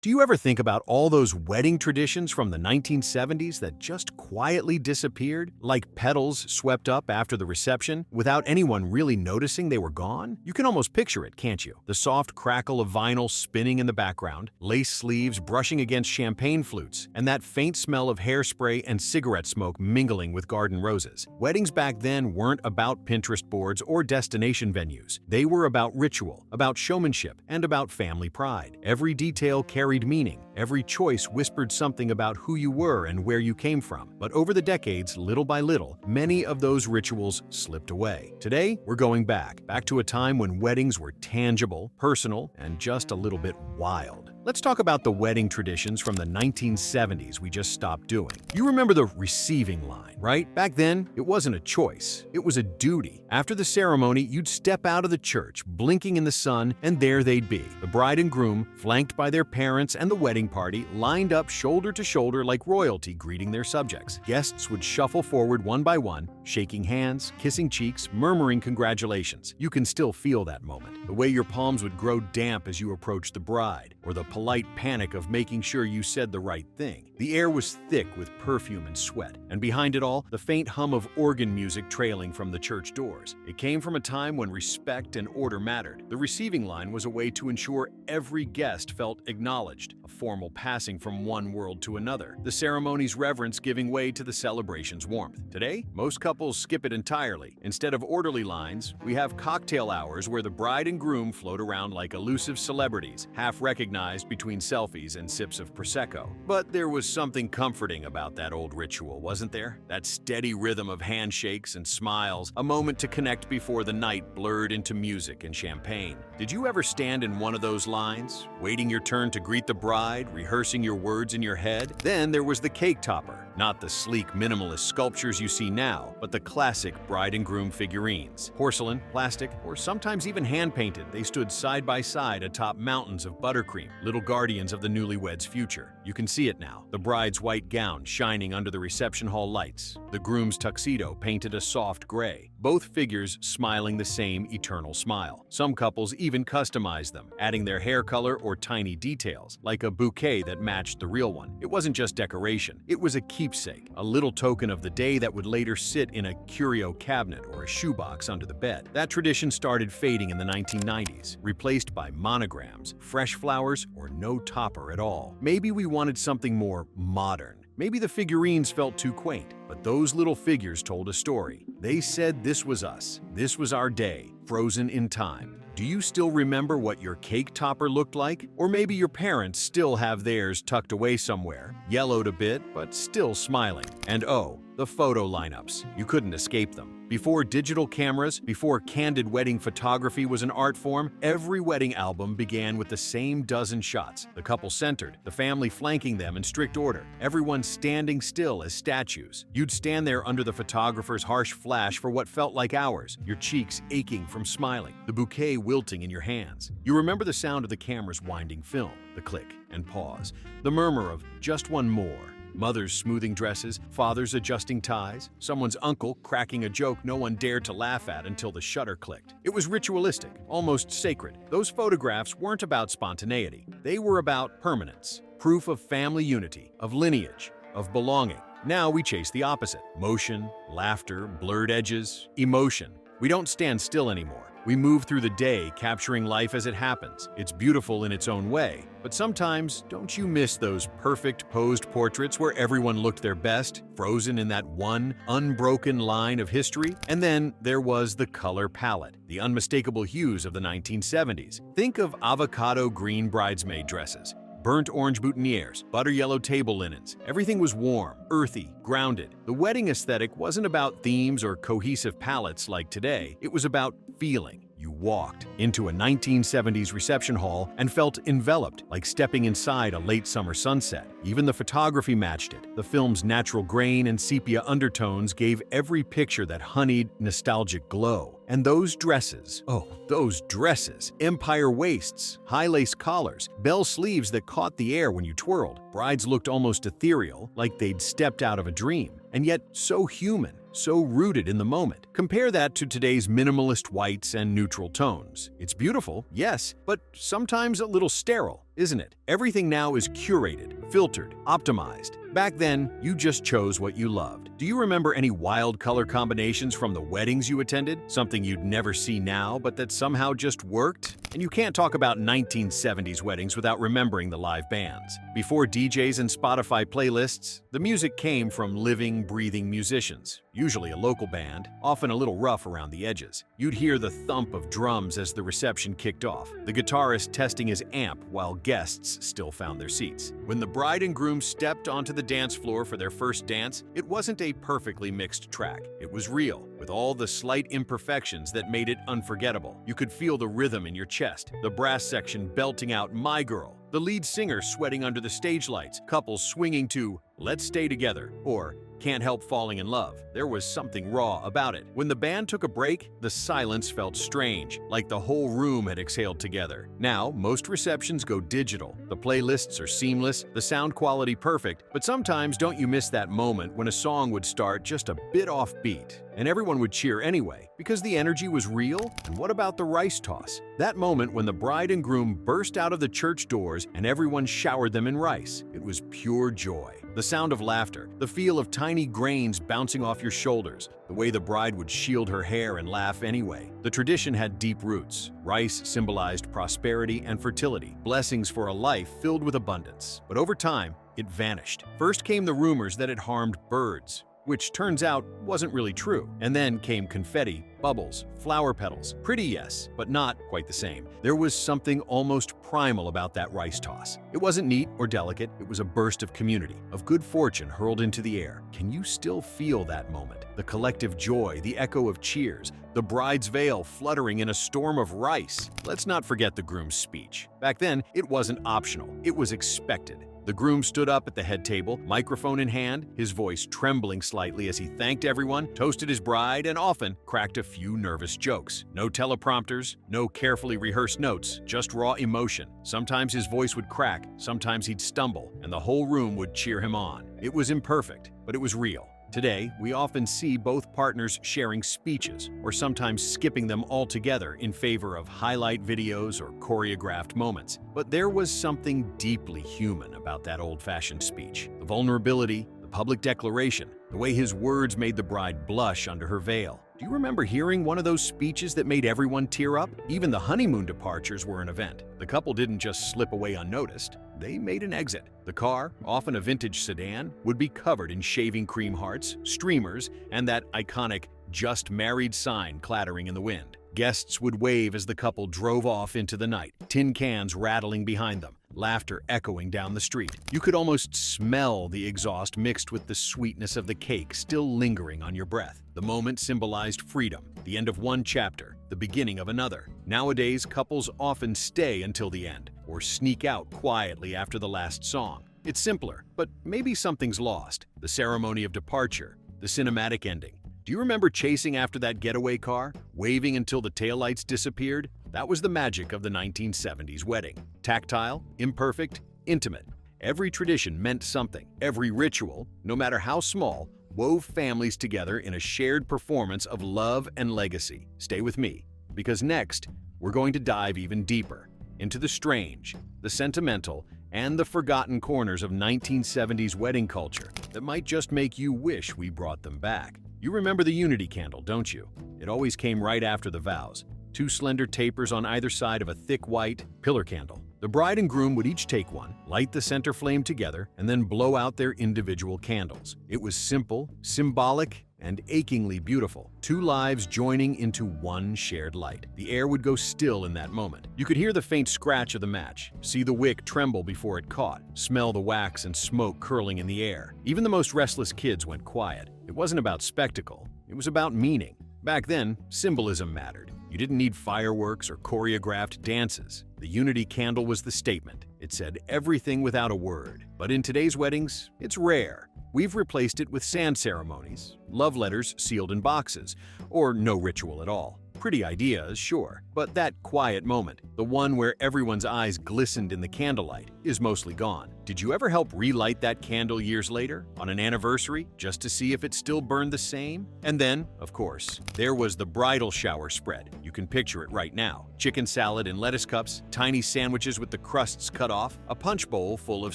Do you ever think about all those wedding traditions from the 1970s that just quietly disappeared, like petals swept up after the reception, without anyone really noticing they were gone? You can almost picture it, can't you? The soft crackle of vinyl spinning in the background, lace sleeves brushing against champagne flutes, and that faint smell of hairspray and cigarette smoke mingling with garden roses. Weddings back then weren't about Pinterest boards or destination venues. They were about ritual, about showmanship, and about family pride. Every detail carried meaning. Every choice whispered something about who you were and where you came from. But over the decades, little by little, many of those rituals slipped away. Today, we're going back to a time when weddings were tangible, personal, and just a little bit wild. Let's talk about the wedding traditions from the 1970s we just stopped doing. You remember the receiving line, right? Back then, it wasn't a choice. It was a duty. After the ceremony, you'd step out of the church, blinking in the sun, and there they'd be. The bride and groom, flanked by their parents and the wedding party, lined up shoulder to shoulder like royalty greeting their subjects. Guests would shuffle forward one by one, shaking hands, kissing cheeks, murmuring congratulations. You can still feel that moment. The way your palms would grow damp as you approached the bride, or the polite panic of making sure you said the right thing. The air was thick with perfume and sweat, and behind it all, the faint hum of organ music trailing from the church doors. It came from a time when respect and order mattered. The receiving line was a way to ensure every guest felt acknowledged, a formal passing from one world to another, the ceremony's reverence giving way to the celebration's warmth. Today, most couples skip it entirely. Instead of orderly lines, we have cocktail hours where the bride and groom float around like elusive celebrities, half recognized between selfies and sips of Prosecco. But there was something comforting about that old ritual, wasn't there? That steady rhythm of handshakes and smiles, a moment to connect before the night blurred into music and champagne. Did you ever stand in one of those lines, waiting your turn to greet the bride, rehearsing your words in your head? Then there was the cake topper. Not the sleek minimalist sculptures you see now, but the classic bride and groom figurines. Porcelain, plastic, or sometimes even hand-painted, they stood side by side atop mountains of buttercream, little guardians of the newlyweds' future. You can see it now. The bride's white gown shining under the reception hall lights. The groom's tuxedo painted a soft gray. Both figures smiling the same eternal smile. Some couples even customized them, adding their hair color or tiny details, like a bouquet that matched the real one. It wasn't just decoration. It was a keepsake, a little token of the day that would later sit in a curio cabinet or a shoebox under the bed. That tradition started fading in the 1990s, replaced by monograms, fresh flowers, or no topper at all. Maybe we wanted something more modern. Maybe the figurines felt too quaint, but those little figures told a story. They said this was us. This was our day, frozen in time. Do you still remember what your cake topper looked like? Or maybe your parents still have theirs tucked away somewhere, yellowed a bit, but still smiling. And oh, the photo lineups. You couldn't escape them. Before digital cameras, before candid wedding photography was an art form, every wedding album began with the same dozen shots. The couple centered, the family flanking them in strict order, everyone standing still as statues. You'd stand there under the photographer's harsh flash for what felt like hours, your cheeks aching from smiling, the bouquet wilting in your hands. You remember the sound of the camera's winding film, the click and pause, the murmur of just one more. Mothers smoothing dresses, fathers adjusting ties, someone's uncle cracking a joke no one dared to laugh at until the shutter clicked. It was ritualistic, almost sacred. Those photographs weren't about spontaneity. They were about permanence, proof of family unity, of lineage, of belonging. Now we chase the opposite. Motion, laughter, blurred edges, emotion. We don't stand still anymore. We move through the day, capturing life as it happens. It's beautiful in its own way, but sometimes, don't you miss those perfect posed portraits where everyone looked their best, frozen in that one unbroken line of history? And then there was the color palette, the unmistakable hues of the 1970s. Think of avocado green bridesmaid dresses, burnt orange boutonnieres, butter yellow table linens. Everything was warm, earthy, grounded. The wedding aesthetic wasn't about themes or cohesive palettes like today. It was about feeling. You walked into a 1970s reception hall and felt enveloped, like stepping inside a late summer sunset. Even the photography matched it. The film's natural grain and sepia undertones gave every picture that honeyed, nostalgic glow. And those dresses, oh, those dresses, empire waists, high lace collars, bell sleeves that caught the air when you twirled. Brides looked almost ethereal, like they'd stepped out of a dream, and yet so human. So rooted in the moment. Compare that to today's minimalist whites and neutral tones. It's beautiful, yes, but sometimes a little sterile. isn't it? Everything now is curated, filtered, optimized. Back then, you just chose what you loved. Do you remember any wild color combinations from the weddings you attended? Something you'd never see now, but that somehow just worked? And you can't talk about 1970s weddings without remembering the live bands. Before DJs and Spotify playlists, the music came from living, breathing musicians, usually a local band, often a little rough around the edges. You'd hear the thump of drums as the reception kicked off, the guitarist testing his amp while guests still found their seats. When the bride and groom stepped onto the dance floor for their first dance, it wasn't a perfectly mixed track. It was real, with all the slight imperfections that made it unforgettable. You could feel the rhythm in your chest, the brass section belting out "My Girl," the lead singer sweating under the stage lights, couples swinging to "Let's Stay Together" or "Can't Help Falling in Love." There was something raw about it. When the band took a break, the silence felt strange, like the whole room had exhaled together. Now, most receptions go digital. The playlists are seamless, the sound quality perfect, but sometimes don't you miss that moment when a song would start just a bit offbeat, and everyone would cheer anyway, because the energy was real? And what about the rice toss? That moment when the bride and groom burst out of the church doors and everyone showered them in rice. It was pure joy. The sound of laughter, the feel of tiny grains bouncing off your shoulders, the way the bride would shield her hair and laugh anyway. The tradition had deep roots. Rice symbolized prosperity and fertility, blessings for a life filled with abundance. But over time, it vanished. First came the rumors that it harmed birds, which turns out wasn't really true. And then came confetti, bubbles, flower petals. Pretty, yes, but not quite the same. There was something almost primal about that rice toss. It wasn't neat or delicate, it was a burst of community, of good fortune hurled into the air. Can you still feel that moment? The collective joy, the echo of cheers, the bride's veil fluttering in a storm of rice. Let's not forget the groom's speech. Back then, it wasn't optional, it was expected. The groom stood up at the head table, microphone in hand, his voice trembling slightly as he thanked everyone, toasted his bride, and often cracked a few nervous jokes. No teleprompters, no carefully rehearsed notes, just raw emotion. Sometimes his voice would crack, sometimes he'd stumble, and the whole room would cheer him on. It was imperfect, but it was real. Today, we often see both partners sharing speeches, or sometimes skipping them altogether in favor of highlight videos or choreographed moments. But there was something deeply human about that old-fashioned speech. The vulnerability, the public declaration, the way his words made the bride blush under her veil. Do you remember hearing one of those speeches that made everyone tear up? Even the honeymoon departures were an event. The couple didn't just slip away unnoticed. They made an exit. The car, often a vintage sedan, would be covered in shaving cream hearts, streamers, and that iconic "Just Married" sign clattering in the wind. Guests would wave as the couple drove off into the night, tin cans rattling behind them, laughter echoing down the street. You could almost smell the exhaust mixed with the sweetness of the cake still lingering on your breath. The moment symbolized freedom, the end of one chapter, the beginning of another. Nowadays, couples often stay until the end, or sneak out quietly after the last song. It's simpler, but maybe something's lost. The ceremony of departure, the cinematic ending. Do you remember chasing after that getaway car, waving until the taillights disappeared? That was the magic of the 1970s wedding. Tactile, imperfect, intimate. Every tradition meant something. Every ritual, no matter how small, wove families together in a shared performance of love and legacy. Stay with me, because next, we're going to dive even deeper into the strange, the sentimental, and the forgotten corners of 1970s wedding culture that might just make you wish we brought them back. You remember the unity candle, don't you? It always came right after the vows. Two slender tapers on either side of a thick white pillar candle. The bride and groom would each take one, light the center flame together, and then blow out their individual candles. It was simple, symbolic, and achingly beautiful. Two lives joining into one shared light. The air would go still in that moment. You could hear the faint scratch of the match, see the wick tremble before it caught, smell the wax and smoke curling in the air. Even the most restless kids went quiet. It wasn't about spectacle, it was about meaning. Back then, symbolism mattered. You didn't need fireworks or choreographed dances. The unity candle was the statement. It said everything without a word. But in today's weddings, it's rare. We've replaced it with sand ceremonies, love letters sealed in boxes, or no ritual at all. Pretty ideas, sure, but that quiet moment, the one where everyone's eyes glistened in the candlelight, is mostly gone. Did you ever help relight that candle years later, on an anniversary, just to see if it still burned the same? And then, of course, there was the bridal shower spread. You can picture it right now. Chicken salad in lettuce cups, tiny sandwiches with the crusts cut off, a punch bowl full of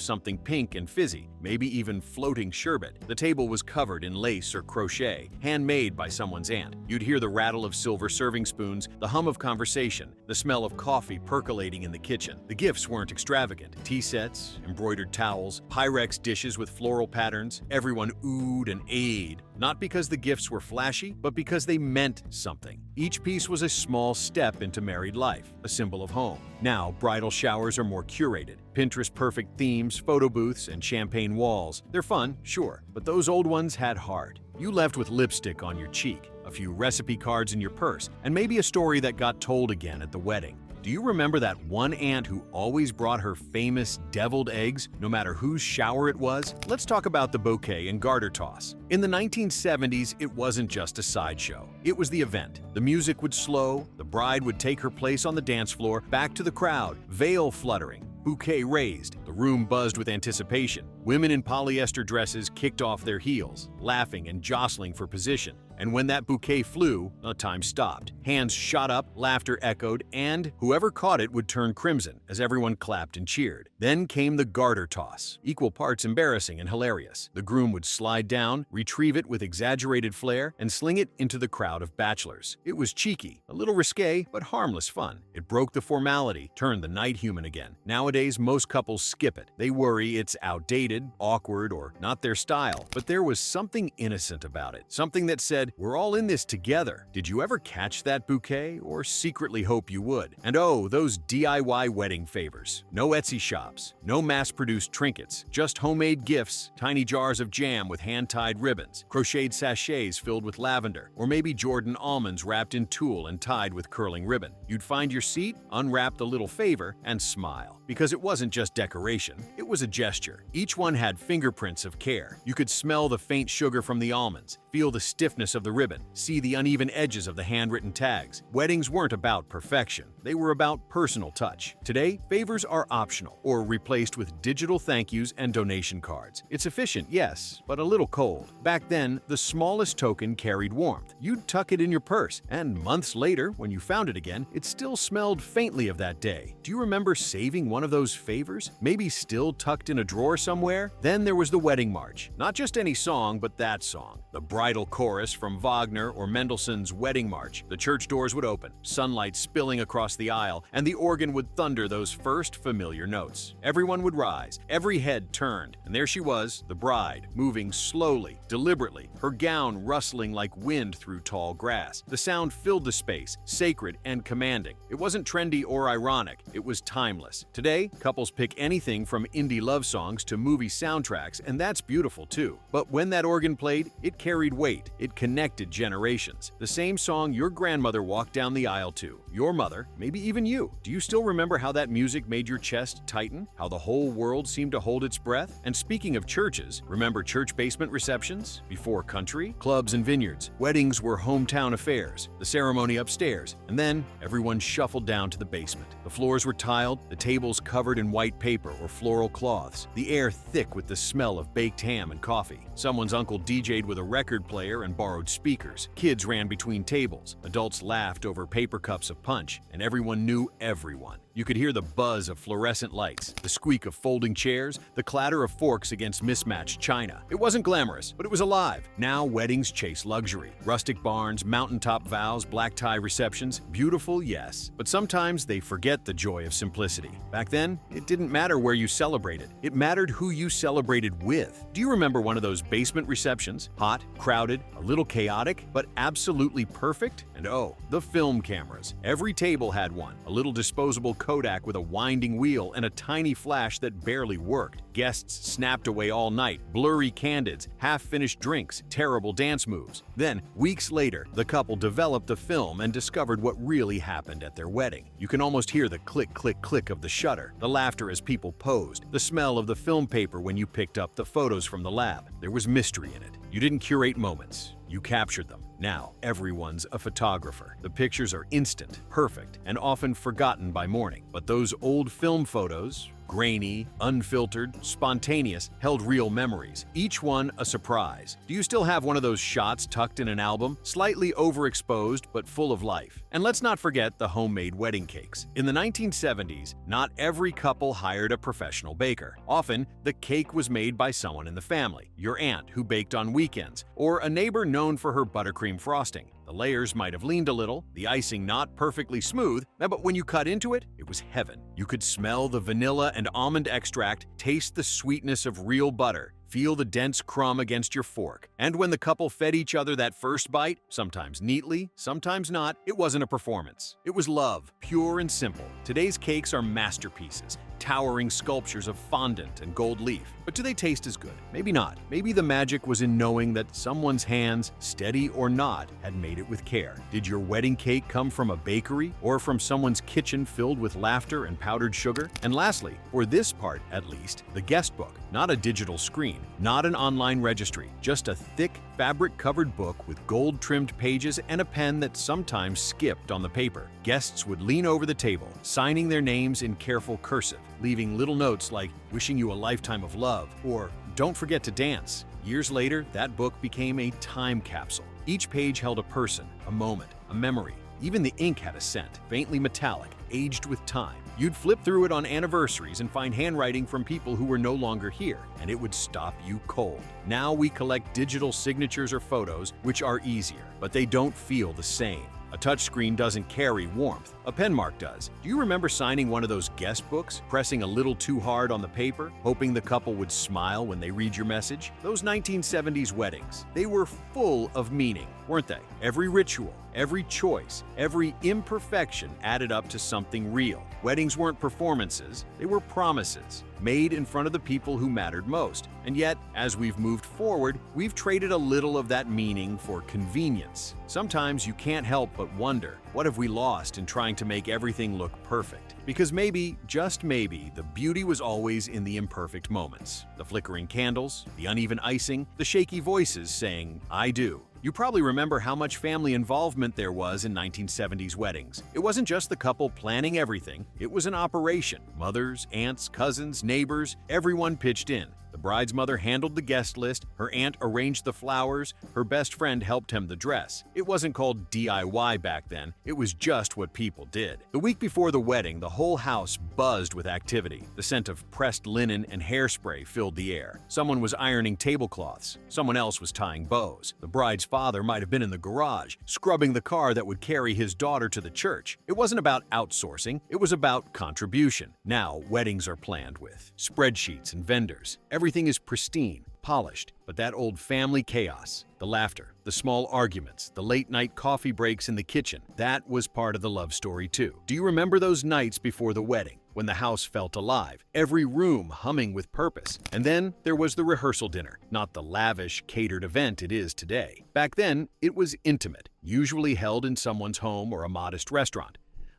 something pink and fizzy, maybe even floating sherbet. The table was covered in lace or crochet, handmade by someone's aunt. You'd hear the rattle of silver serving spoons, the hum of conversation, the smell of coffee percolating in the kitchen. The gifts weren't extravagant. Tea sets, embroidered towels, Pyrex dishes with floral patterns. Everyone oohed and ahed, not because the gifts were flashy, but because they meant something. Each piece was a small step into married life, a symbol of home. Now, bridal showers are more curated. Pinterest-perfect themes, photo booths, and champagne walls. They're fun, sure, but those old ones had heart. You left with lipstick on your cheek, a few recipe cards in your purse, and maybe a story that got told again at the wedding. Do you remember that one aunt who always brought her famous deviled eggs, no matter whose shower it was? Let's talk about the bouquet and garter toss. In the 1970s, it wasn't just a sideshow. It was the event. The music would slow, the bride would take her place on the dance floor, back to the crowd, veil fluttering, bouquet raised. The room buzzed with anticipation. Women in polyester dresses kicked off their heels, laughing and jostling for position. And when that bouquet flew, time stopped. Hands shot up, laughter echoed, and whoever caught it would turn crimson as everyone clapped and cheered. Then came the garter toss, equal parts embarrassing and hilarious. The groom would slide down, retrieve it with exaggerated flair, and sling it into the crowd of bachelors. It was cheeky, a little risque, but harmless fun. It broke the formality, turned the night human again. Nowadays, most couples skip it. They worry it's outdated, awkward, or not their style. But there was something innocent about it, something that said, "We're all in this together." Did you ever catch that bouquet, or secretly hope you would? And oh, those DIY wedding favors. No Etsy shops, no mass-produced trinkets, just homemade gifts, tiny jars of jam with hand-tied ribbons, crocheted sachets filled with lavender, or maybe Jordan almonds wrapped in tulle and tied with curling ribbon. You'd find your seat, unwrap the little favor, and smile. Because it wasn't just decoration, it was a gesture. Each one had fingerprints of care. You could smell the faint sugar from the almonds, feel the stiffness of the ribbon, see the uneven edges of the handwritten tags. Weddings weren't about perfection. They were about personal touch. Today, favors are optional or replaced with digital thank yous and donation cards. It's efficient, yes, but a little cold. Back then, the smallest token carried warmth. You'd tuck it in your purse, and months later, when you found it again, it still smelled faintly of that day. Do you remember saving one of those favors? Maybe still tucked in a drawer somewhere? Then there was the wedding march. Not just any song, but that song. The bridal chorus from Wagner or Mendelssohn's Wedding March. The church doors would open, sunlight spilling across the aisle, and the organ would thunder those first familiar notes. Everyone would rise, every head turned, and there she was, the bride, moving slowly, deliberately, her gown rustling like wind through tall grass. The sound filled the space, sacred and commanding. It wasn't trendy or ironic, it was timeless. Today, couples pick anything from indie love songs to movie soundtracks, and that's beautiful too. But when that organ played, it carried weight. It connected generations. The same song your grandmother walked down the aisle to, your mother, maybe even you. Do you still remember how that music made your chest tighten? How the whole world seemed to hold its breath? And speaking of churches, remember church basement receptions? Before country, clubs and vineyards, weddings were hometown affairs, the ceremony upstairs, and then everyone shuffled down to the basement. The floors were tiled, the tables covered in white paper or floral cloths, the air thick with the smell of baked ham and coffee. Someone's uncle DJ'd with a record player and borrowed speakers. Kids ran between tables. Adults laughed over paper cups of punch, and everyone knew everyone. You could hear the buzz of fluorescent lights, the squeak of folding chairs, the clatter of forks against mismatched china. It wasn't glamorous, but it was alive. Now weddings chase luxury. Rustic barns, mountaintop vows, black tie receptions. Beautiful, yes, but sometimes they forget the joy of simplicity. Back then, it didn't matter where you celebrated. It mattered who you celebrated with. Do you remember one of those basement receptions? Hot, crowded, a little chaotic, but absolutely perfect? And oh, the film cameras. Every table had one. A little disposable Kodak with a winding wheel and a tiny flash that barely worked. Guests snapped away all night, blurry candids, half-finished drinks, terrible dance moves. Then, weeks later, the couple developed the film and discovered what really happened at their wedding. You can almost hear the click, click, click of the shutter, the laughter as people posed, the smell of the film paper when you picked up the photos from the lab. There was mystery in it. You didn't curate moments. You captured them. Now, everyone's a photographer. The pictures are instant, perfect, and often forgotten by morning. But those old film photos, Grainy, unfiltered, spontaneous, held real memories, each one a surprise. Do you still have one of those shots tucked in an album, slightly overexposed but full of life? And let's not forget the homemade wedding cakes. In the 1970s, not every couple hired a professional baker. Often, the cake was made by someone in the family, your aunt who baked on weekends, or a neighbor known for her buttercream frosting. The layers might have leaned a little, the icing not perfectly smooth, but when you cut into it, it was heaven. You could smell the vanilla and almond extract, taste the sweetness of real butter, feel the dense crumb against your fork. And when the couple fed each other that first bite, sometimes neatly, sometimes not, it wasn't a performance. It was love, pure and simple. Today's cakes are masterpieces, towering sculptures of fondant and gold leaf. But do they taste as good? Maybe not. Maybe the magic was in knowing that someone's hands, steady or not, had made it with care. Did your wedding cake come from a bakery or from someone's kitchen filled with laughter and powdered sugar? And lastly, for this part at least, the guest book. Not a digital screen, not an online registry, just a thick, fabric-covered book with gold-trimmed pages and a pen that sometimes skipped on the paper. Guests would lean over the table, signing their names in careful cursive, leaving little notes like, "Wishing you a lifetime of love," or "Don't forget to dance." Years later, that book became a time capsule. Each page held a person, a moment, a memory. Even the ink had a scent, faintly metallic, aged with time. You'd flip through it on anniversaries and find handwriting from people who were no longer here, and it would stop you cold. Now we collect digital signatures or photos, which are easier, but they don't feel the same. A touchscreen doesn't carry warmth. A pen mark does. Do you remember signing one of those guest books, pressing a little too hard on the paper, hoping the couple would smile when they read your message? Those 1970s weddings, they were full of meaning, weren't they? Every ritual, every choice, every imperfection added up to something real. Weddings weren't performances, they were promises, made in front of the people who mattered most. And yet, as we've moved forward, we've traded a little of that meaning for convenience. Sometimes you can't help but wonder, what have we lost in trying to make everything look perfect? Because maybe, just maybe, the beauty was always in the imperfect moments. The flickering candles, the uneven icing, the shaky voices saying, "I do." You probably remember how much family involvement there was in 1970s weddings. It wasn't just the couple planning everything, it was an operation. Mothers, aunts, cousins, neighbors, everyone pitched in. The bride's mother handled the guest list, her aunt arranged the flowers, her best friend helped hem the dress. It wasn't called DIY back then, it was just what people did. The week before the wedding, the whole house buzzed with activity. The scent of pressed linen and hairspray filled the air. Someone was ironing tablecloths, someone else was tying bows. The bride's father might have been in the garage, scrubbing the car that would carry his daughter to the church. It wasn't about outsourcing, it was about contribution. Now, weddings are planned with spreadsheets and vendors. Everything is pristine, polished, but that old family chaos, the laughter, the small arguments, the late-night coffee breaks in the kitchen, that was part of the love story too. Do you remember those nights before the wedding, when the house felt alive, every room humming with purpose? And then there was the rehearsal dinner, not the lavish, catered event it is today. Back then, it was intimate, usually held in someone's home or a modest restaurant.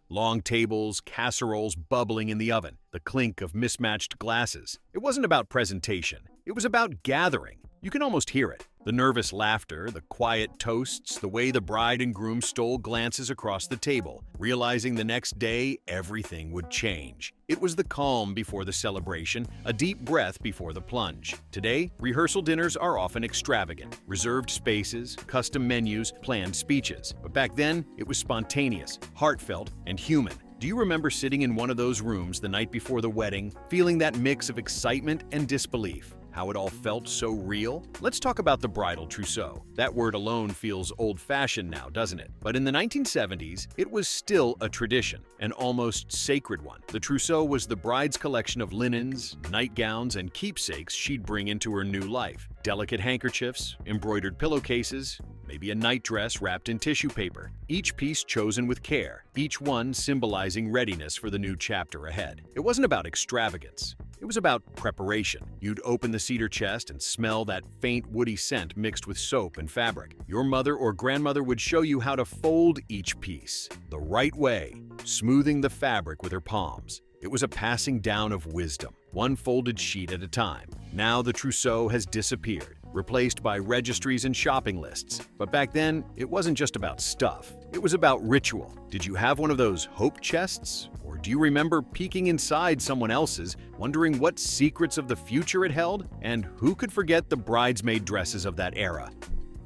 Long tables, casseroles bubbling in the oven, the clink of mismatched glasses. It wasn't about presentation, it was about gathering. You can almost hear it. The nervous laughter, the quiet toasts, the way the bride and groom stole glances across the table, realizing the next day everything would change. It was the calm before the celebration, a deep breath before the plunge. Today, rehearsal dinners are often extravagant. Reserved spaces, custom menus, planned speeches. But back then, it was spontaneous, heartfelt, and human. Do you remember sitting in one of those rooms the night before the wedding, feeling that mix of excitement and disbelief? How it all felt so real? Let's talk about the bridal trousseau. That word alone feels old-fashioned now, doesn't it? But in the 1970s, it was still a tradition, an almost sacred one. The trousseau was the bride's collection of linens, nightgowns, and keepsakes she'd bring into her new life. Delicate handkerchiefs, embroidered pillowcases, maybe a nightdress wrapped in tissue paper. Each piece chosen with care, each one symbolizing readiness for the new chapter ahead. It wasn't about extravagance. It was about preparation. You'd open the cedar chest and smell that faint woody scent mixed with soap and fabric. Your mother or grandmother would show you how to fold each piece the right way, smoothing the fabric with her palms. It was a passing down of wisdom, one folded sheet at a time. Now the trousseau has disappeared, replaced by registries and shopping lists. But back then, it wasn't just about stuff. It was about ritual. Did you have one of those hope chests? Or Do you remember peeking inside someone else's, wondering what secrets of the future it held? And who could forget the bridesmaid dresses of that era?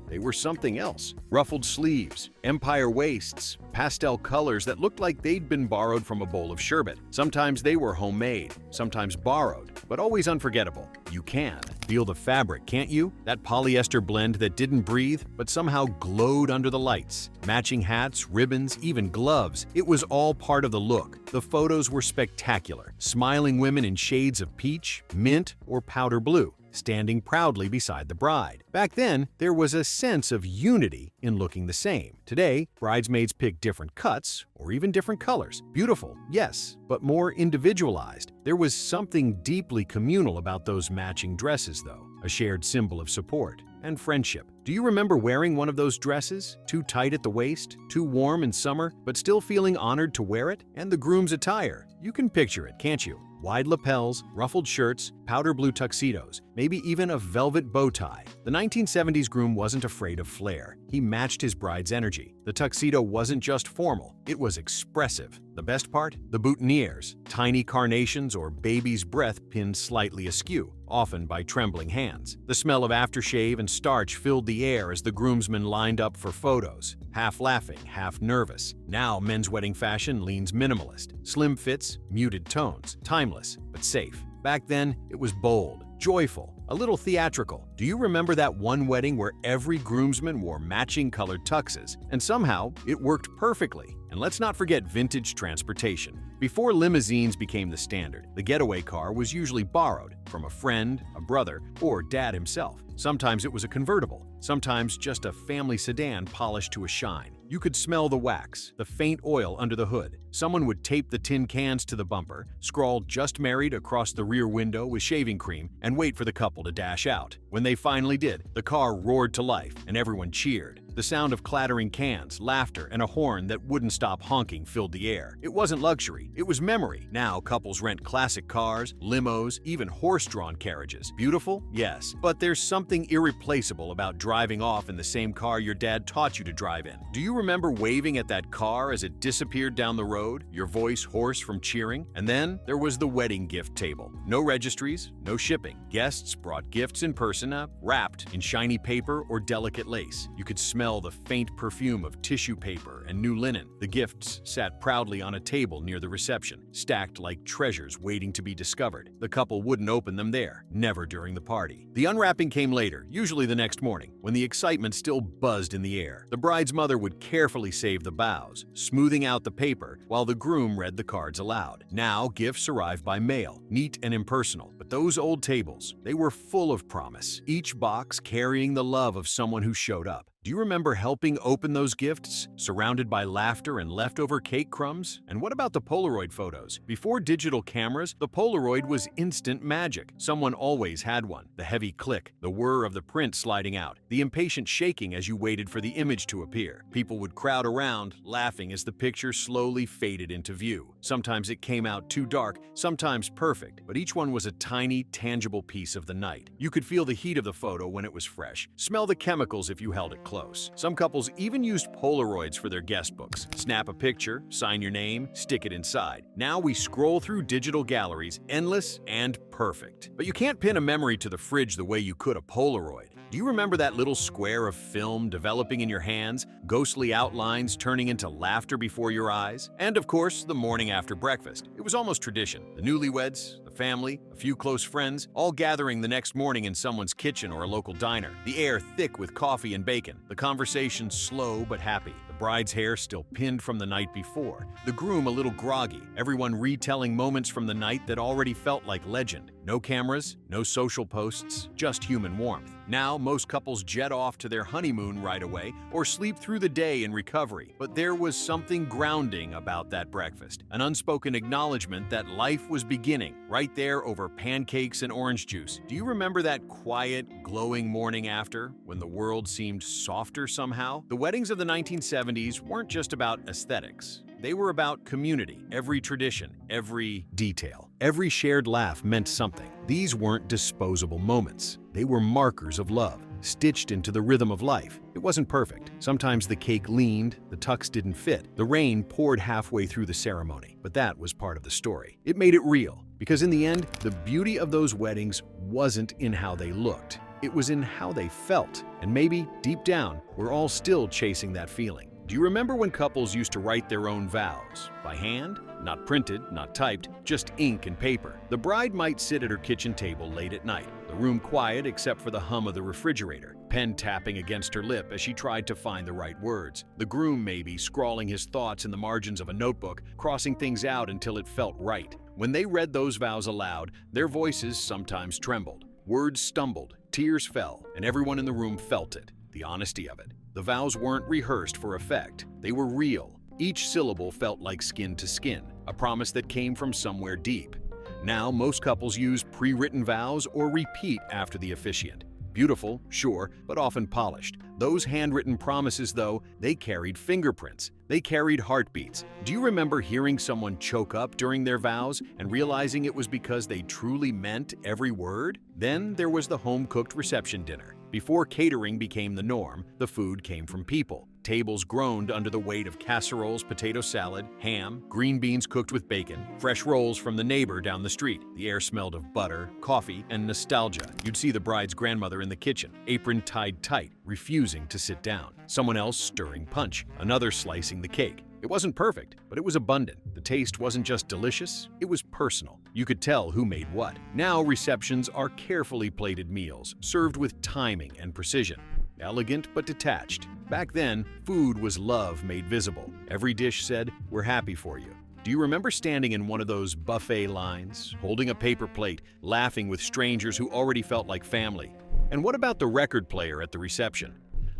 They were something else. Ruffled sleeves, empire waists, pastel colors that looked like they'd been borrowed from a bowl of sherbet. Sometimes they were homemade, sometimes borrowed, but always unforgettable. You can feel the fabric, can't you? That polyester blend that didn't breathe, but somehow glowed under the lights. Matching hats, ribbons, even gloves. It was all part of the look. The photos were spectacular. Smiling women in shades of peach, mint, or powder blue, standing proudly beside the bride. Back then, there was a sense of unity in looking the same. Today, bridesmaids pick different cuts or even different colors. Beautiful, yes, but more individualized. There was something deeply communal about those matching dresses, though, a shared symbol of support and friendship. Do you remember wearing one of those dresses? Too tight at the waist, too warm in summer, but still feeling honored to wear it? And the groom's attire. You can picture it, can't you? Wide lapels, ruffled shirts, powder blue tuxedos, maybe even a velvet bow tie. The 1970s groom wasn't afraid of flair. He matched his bride's energy. The tuxedo wasn't just formal, it was expressive. The best part? The boutonnieres, tiny carnations or baby's breath pinned slightly askew, often by trembling hands. The smell of aftershave and starch filled the air as the groomsmen lined up for photos, half laughing, half nervous. Now men's wedding fashion leans minimalist. Slim fits, muted tones, timeless, but safe. Back then, it was bold, joyful, a little theatrical. Do you remember that one wedding where every groomsman wore matching colored tuxes, and somehow it worked perfectly? And let's not forget vintage transportation. Before limousines became the standard, the getaway car was usually borrowed from a friend, a brother, or dad himself. Sometimes it was a convertible, sometimes just a family sedan polished to a shine. You could smell the wax, the faint oil under the hood. Someone would tape the tin cans to the bumper, scrawl "just married" across the rear window with shaving cream, and wait for the couple to dash out. When they finally did, the car roared to life and everyone cheered. The sound of clattering cans, laughter, and a horn that wouldn't stop honking filled the air. It wasn't luxury, it was memory. Now couples rent classic cars, limos, even horse-drawn carriages. Beautiful? Yes. But there's something irreplaceable about driving off in the same car your dad taught you to drive in. Do you remember waving at that car as it disappeared down the road, your voice hoarse from cheering? And then there was the wedding gift table. No registries, no shipping. Guests brought gifts in person, wrapped in shiny paper or delicate lace. You could smell the faint perfume of tissue paper and new linen. The gifts sat proudly on a table near the reception, stacked like treasures waiting to be discovered. The couple wouldn't open them there, never during the party. The unwrapping came later, usually the next morning, when the excitement still buzzed in the air. The bride's mother would carefully save the bows, smoothing out the paper while the groom read the cards aloud. Now gifts arrived by mail, neat and impersonal, but those old tables, they were full of promise, each box carrying the love of someone who showed up. Do you remember helping open those gifts, surrounded by laughter and leftover cake crumbs? And what about the Polaroid photos? Before digital cameras, the Polaroid was instant magic. Someone always had one. The heavy click, the whir of the print sliding out, the impatient shaking as you waited for the image to appear. People would crowd around, laughing as the picture slowly faded into view. Sometimes it came out too dark, sometimes perfect, but each one was a tiny, tangible piece of the night. You could feel the heat of the photo when it was fresh, smell the chemicals if you held it close. Some couples even used Polaroids for their guest books. Snap a picture, sign your name, stick it inside. Now we scroll through digital galleries, endless and perfect. But you can't pin a memory to the fridge the way you could a Polaroid. Do you remember that little square of film developing in your hands, ghostly outlines turning into laughter before your eyes? And of course, the morning after breakfast. It was almost tradition. The newlyweds, the family, a few close friends, all gathering the next morning in someone's kitchen or a local diner. The air thick with coffee and bacon. The conversation slow but happy. The bride's hair still pinned from the night before. The groom a little groggy. Everyone retelling moments from the night that already felt like legend. No cameras, no social posts, just human warmth. Now, most couples jet off to their honeymoon right away or sleep through the day in recovery. But there was something grounding about that breakfast, an unspoken acknowledgement that life was beginning, right there over pancakes and orange juice. Do you remember that quiet, glowing morning after, when the world seemed softer somehow? The weddings of the 1970s weren't just about aesthetics. They were about community. Every tradition, every detail, every shared laugh meant something. These weren't disposable moments. They were markers of love, stitched into the rhythm of life. It wasn't perfect. Sometimes the cake leaned, the tux didn't fit, the rain poured halfway through the ceremony. But that was part of the story. It made it real, because in the end, the beauty of those weddings wasn't in how they looked. It was in how they felt. And maybe, deep down, we're all still chasing that feeling. Do you remember when couples used to write their own vows? By hand? Not printed, not typed, just ink and paper. The bride might sit at her kitchen table late at night, the room quiet except for the hum of the refrigerator, pen tapping against her lip as she tried to find the right words. The groom maybe scrawling his thoughts in the margins of a notebook, crossing things out until it felt right. When they read those vows aloud, their voices sometimes trembled. Words stumbled, tears fell, and everyone in the room felt it, the honesty of it. The vows weren't rehearsed for effect. They were real. Each syllable felt like skin to skin, a promise that came from somewhere deep. Now, most couples use pre-written vows or repeat after the officiant. Beautiful, sure, but often polished. Those handwritten promises, though, they carried fingerprints. They carried heartbeats. Do you remember hearing someone choke up during their vows and realizing it was because they truly meant every word? Then there was the home-cooked reception dinner. Before catering became the norm, the food came from people. Tables groaned under the weight of casseroles, potato salad, ham, green beans cooked with bacon, fresh rolls from the neighbor down the street. The air smelled of butter, coffee, and nostalgia. You'd see the bride's grandmother in the kitchen, apron tied tight, refusing to sit down. Someone else stirring punch, another slicing the cake. It wasn't perfect, but it was abundant. The taste wasn't just delicious, it was personal. You could tell who made what. Now receptions are carefully plated meals, served with timing and precision. Elegant but detached. Back then, food was love made visible. Every dish said, "We're happy for you." Do you remember standing in one of those buffet lines, holding a paper plate, laughing with strangers who already felt like family? And what about the record player at the reception?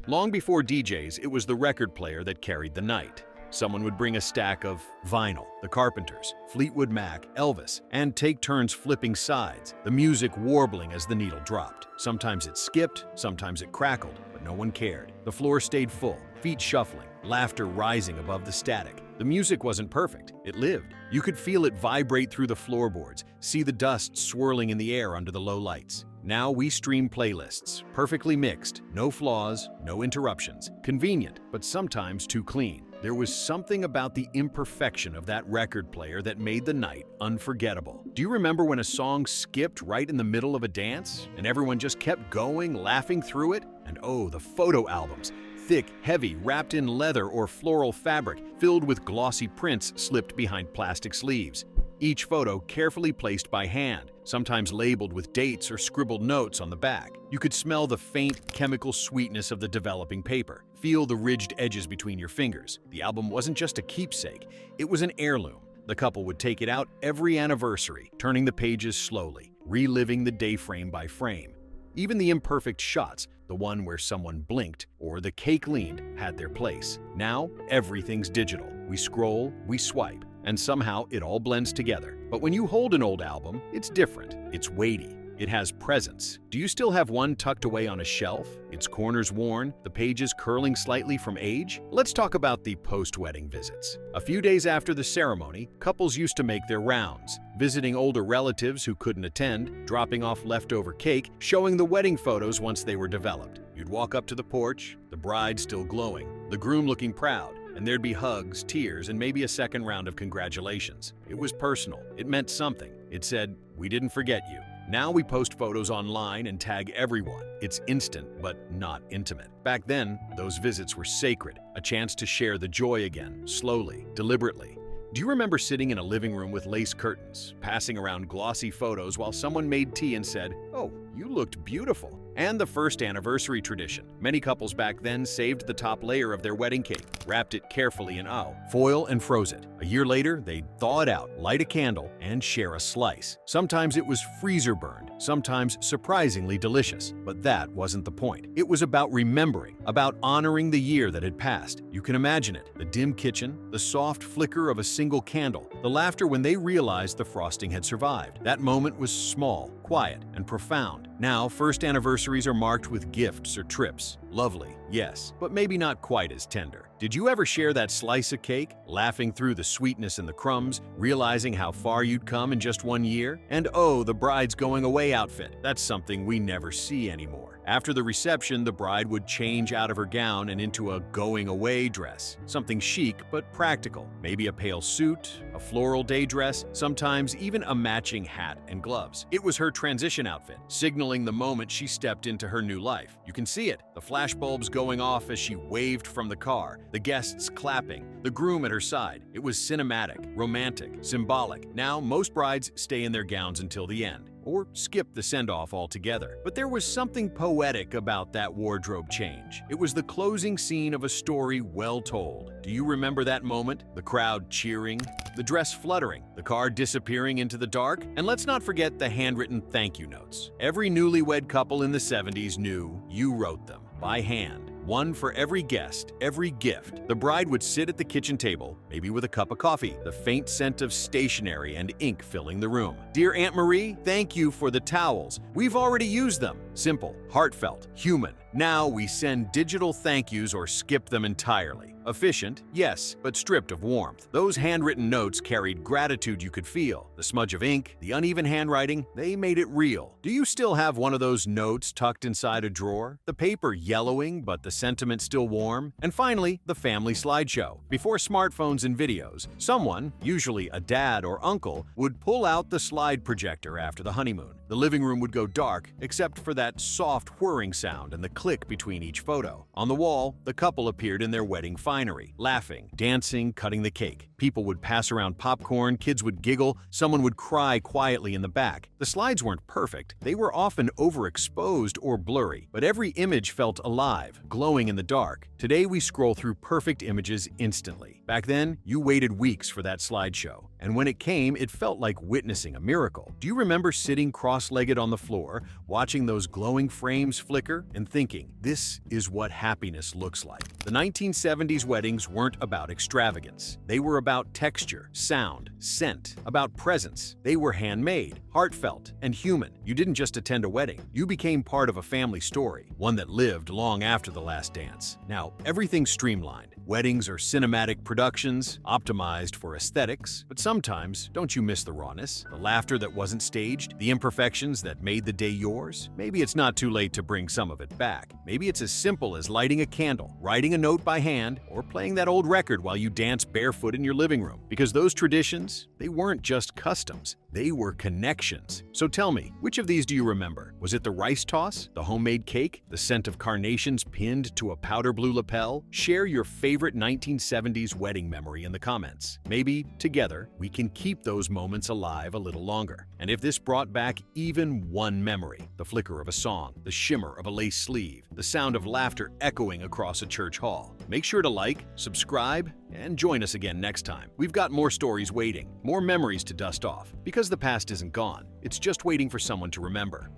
Long before DJs, it was the record player that carried the night. Someone would bring a stack of vinyl, the Carpenters, Fleetwood Mac, Elvis, and take turns flipping sides, the music warbling as the needle dropped. Sometimes it skipped, sometimes it crackled, but no one cared. The floor stayed full, feet shuffling, laughter rising above the static. The music wasn't perfect, it lived. You could feel it vibrate through the floorboards, see the dust swirling in the air under the low lights. Now we stream playlists, perfectly mixed, no flaws, no interruptions. Convenient, but sometimes too clean. There was something about the imperfection of that record player that made the night unforgettable. Do you remember when a song skipped right in the middle of a dance and everyone just kept going, laughing through it? And oh, the photo albums. Thick, heavy, wrapped in leather or floral fabric, filled with glossy prints slipped behind plastic sleeves. Each photo carefully placed by hand, sometimes labeled with dates or scribbled notes on the back. You could smell the faint chemical sweetness of the developing paper, feel the ridged edges between your fingers. The album wasn't just a keepsake, it was an heirloom. The couple would take it out every anniversary, turning the pages slowly, reliving the day frame by frame. Even the imperfect shots, the one where someone blinked or the cake leaned, had their place. Now, everything's digital. We scroll, we swipe, and somehow it all blends together. But when you hold an old album, it's different. It's weighty. It has presence. Do you still have one tucked away on a shelf? Its corners worn, the pages curling slightly from age? Let's talk about the post-wedding visits. A few days after the ceremony, couples used to make their rounds, visiting older relatives who couldn't attend, dropping off leftover cake, showing the wedding photos once they were developed. You'd walk up to the porch, the bride still glowing, the groom looking proud, and there'd be hugs, tears, and maybe a second round of congratulations. It was personal. It meant something. It said, "We didn't forget you." Now we post photos online and tag everyone. It's instant, but not intimate. Back then, those visits were sacred, a chance to share the joy again, slowly, deliberately. Do you remember sitting in a living room with lace curtains, passing around glossy photos while someone made tea and said, "Oh, you looked beautiful"? And the first anniversary tradition. Many couples back then saved the top layer of their wedding cake, wrapped it carefully in foil and froze it. A year later, they'd thaw it out, light a candle, and share a slice. Sometimes it was freezer burned, sometimes surprisingly delicious. But that wasn't the point. It was about remembering, about honoring the year that had passed. You can imagine it, the dim kitchen, the soft flicker of a single candle, the laughter when they realized the frosting had survived. That moment was small, quiet and profound. Now, first anniversaries are marked with gifts or trips. Lovely, yes, but maybe not quite as tender. Did you ever share that slice of cake, laughing through the sweetness and the crumbs, realizing how far you'd come in just 1 year? And oh, the bride's going away outfit. That's something we never see anymore. After the reception, the bride would change out of her gown and into a going-away dress. Something chic but practical. Maybe a pale suit, a floral day dress, sometimes even a matching hat and gloves. It was her transition outfit, signaling the moment she stepped into her new life. You can see it, the flashbulbs going off as she waved from the car, the guests clapping, the groom at her side. It was cinematic, romantic, symbolic. Now, most brides stay in their gowns until the end, or skip the send-off altogether. But there was something poetic about that wardrobe change. It was the closing scene of a story well told. Do you remember that moment? The crowd cheering, the dress fluttering, the car disappearing into the dark, and let's not forget the handwritten thank you notes. Every newlywed couple in the 70s knew you wrote them by hand. One for every guest, every gift. The bride would sit at the kitchen table, maybe with a cup of coffee, the faint scent of stationery and ink filling the room. Dear Aunt Marie, thank you for the towels. We've already used them. Simple, heartfelt, human. Now we send digital thank yous or skip them entirely. Efficient, yes, but stripped of warmth. Those handwritten notes carried gratitude you could feel. The smudge of ink, the uneven handwriting, they made it real. Do you still have one of those notes tucked inside a drawer? The paper yellowing, but the sentiment still warm? And finally, the family slideshow. Before smartphones and videos, someone, usually a dad or uncle, would pull out the slide projector after the honeymoon. The living room would go dark, except for that soft whirring sound and the click between each photo. On the wall, the couple appeared in their wedding finery, laughing, dancing, cutting the cake. People would pass around popcorn, kids would giggle, someone would cry quietly in the back. The slides weren't perfect. They were often overexposed or blurry, but every image felt alive, glowing in the dark. Today we scroll through perfect images instantly. Back then, you waited weeks for that slideshow. And when it came, it felt like witnessing a miracle. Do you remember sitting cross-legged on the floor, watching those glowing frames flicker, and thinking, this is what happiness looks like? The 1970s weddings weren't about extravagance. They were about texture, sound, scent, about presence. They were handmade, heartfelt, and human. You didn't just attend a wedding. You became part of a family story, one that lived long after the last dance. Now, everything's streamlined. Weddings are cinematic productions, optimized for aesthetics, but sometimes, don't you miss the rawness, the laughter that wasn't staged, the imperfections that made the day yours? Maybe it's not too late to bring some of it back. Maybe it's as simple as lighting a candle, writing a note by hand, or playing that old record while you dance barefoot in your living room. Because those traditions, they weren't just customs. They were connections. So tell me, which of these do you remember? Was it the rice toss, the homemade cake, the scent of carnations pinned to a powder blue lapel? Share your favorite 1970s wedding memory in the comments. Maybe, together, we can keep those moments alive a little longer. And if this brought back even one memory, the flicker of a song, the shimmer of a lace sleeve, the sound of laughter echoing across a church hall, make sure to like, subscribe, and join us again next time. We've got more stories waiting, more memories to dust off, because the past isn't gone. It's just waiting for someone to remember.